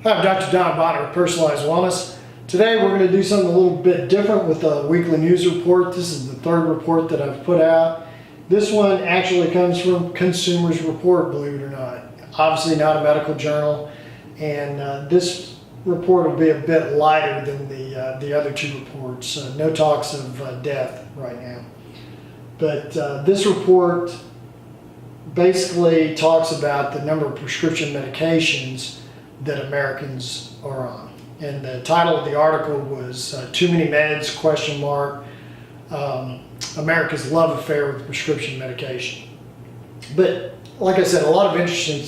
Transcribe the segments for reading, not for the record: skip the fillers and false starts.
Hi, I'm Dr. Don Bonner with Personalized Wellness. Today we're going to do something a little bit different with a weekly news report. This is the third report that I've put out. This one actually comes from Consumers Report, believe it or not. Obviously not a medical journal, and this report will be a bit lighter than the other two reports. No talks of death right now. But this report basically talks about the number of prescription medications that Americans are on. And the title of the article was Too Many Meds, ? America's Love Affair with Prescription Medication. But like I said, a lot of interesting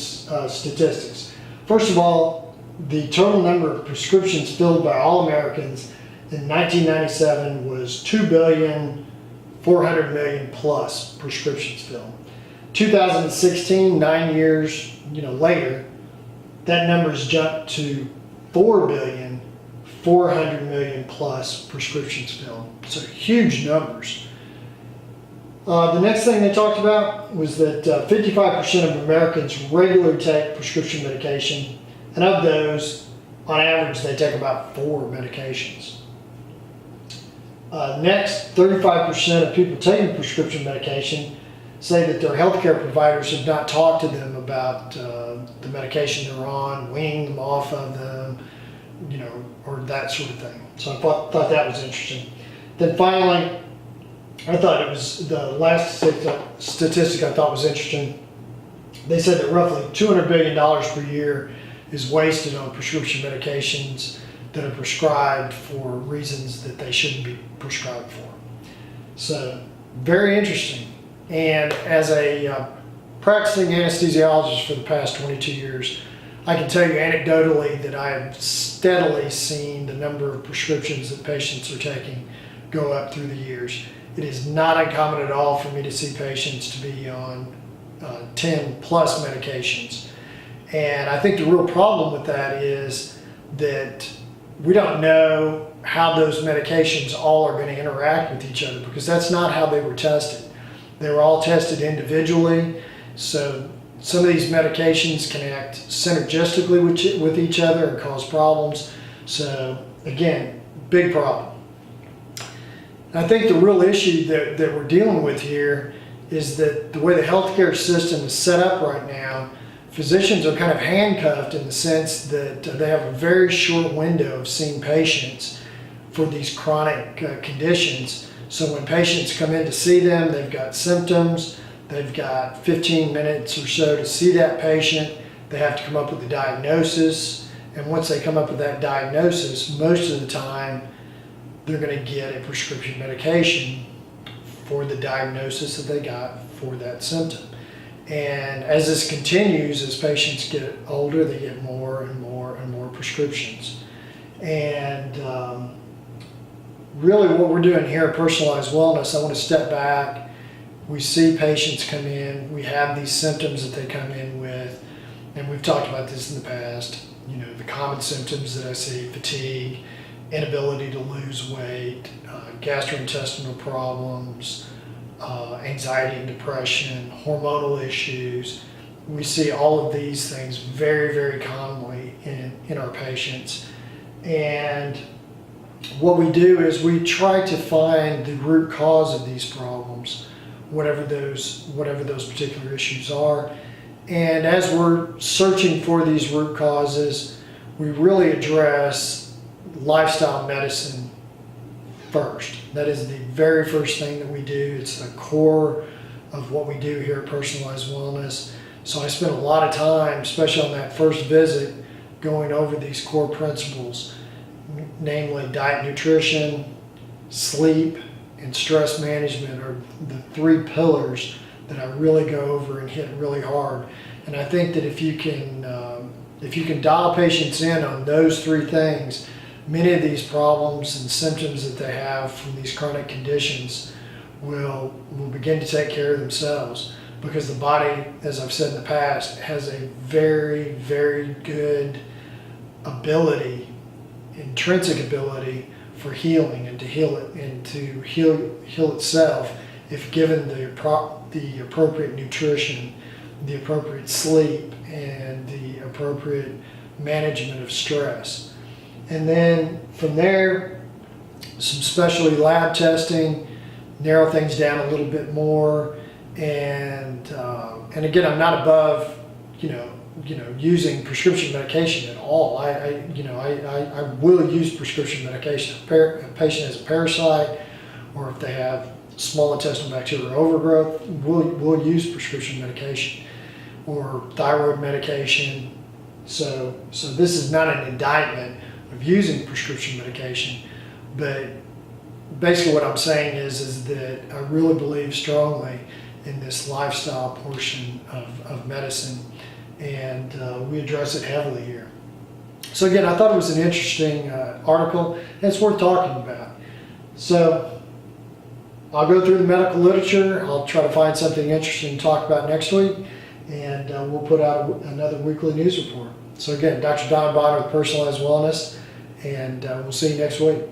statistics. First of all, the total number of prescriptions filled by all Americans in 1997 was 2,400,000,000 plus prescriptions filled. 2016, 9 years later, that number's jumped to 4,400,000,000 plus prescriptions filled. So huge numbers. The next thing they talked about was that 55% of Americans regularly take prescription medication, and of those, on average, they take about 4 medications. Next, 35% of people taking prescription medication say that their healthcare providers have not talked to them about the medication they're on, weaning them off of them, or that sort of thing. So I thought that was interesting. Then finally, I thought it was the last statistic I thought was interesting. They said that roughly $200 billion per year is wasted on prescription medications that are prescribed for reasons that they shouldn't be prescribed for. So very interesting. And as a practicing anesthesiologist for the past 22 years, I can tell you anecdotally that I have steadily seen the number of prescriptions that patients are taking go up through the years. It is not uncommon at all for me to see patients to be on 10 plus medications. And I think the real problem with that is that we don't know how those medications all are going to interact with each other, because that's not how they were tested. They were all tested individually, so some of these medications can act synergistically with each other and cause problems. So again, big problem. I think the real issue that we're dealing with here is that the way the healthcare system is set up right now, physicians are kind of handcuffed in the sense that they have a very short window of seeing patients for these chronic conditions. So when patients come in to see them, they've got symptoms, they've got 15 minutes or so to see that patient, they have to come up with a diagnosis, and once they come up with that diagnosis, most of the time they're going to get a prescription medication for the diagnosis that they got for that symptom. And as this continues, as patients get older, they get more and more and more prescriptions. And really what we're doing here at Personalized Wellness, I want to step back. We see patients come in, we have these symptoms that they come in with, and we've talked about this in the past. The common symptoms that I see: fatigue, inability to lose weight, gastrointestinal problems, anxiety and depression, hormonal issues. We see all of these things very, very commonly in our patients. And what we do is we try to find the root cause of these problems, whatever those particular issues are. And as we're searching for these root causes, we really address lifestyle medicine first. That is the very first thing that we do. It's the core of what we do here at Personalized Wellness. So I spent a lot of time, especially on that first visit, going over these core principles, namely diet, nutrition, sleep, and stress management are the 3 pillars that I really go over and hit really hard. And I think that if you can dial patients in on those 3 things, many of these problems and symptoms that they have from these chronic conditions will begin to take care of themselves, because the body, as I've said in the past, has a very, very good ability, intrinsic ability for healing and to heal it and to heal itself if given the appropriate nutrition, the appropriate sleep, and the appropriate management of stress. And then from there, some specialty lab testing, narrow things down a little bit more. And again, I'm not above, using prescription medication at all. I will use prescription medication. If a patient has a parasite, or if they have small intestinal bacterial overgrowth, we'll use prescription medication, or thyroid medication. So this is not an indictment of using prescription medication, but basically what I'm saying is that I really believe strongly in this lifestyle portion of medicine, and we address it heavily here. So again, I thought it was an interesting article, and it's worth talking about. So I'll go through the medical literature. I'll try to find something interesting to talk about next week, and we'll put out another weekly news report. So again, Dr. Don Bonner with Personalized Wellness, and we'll see you next week.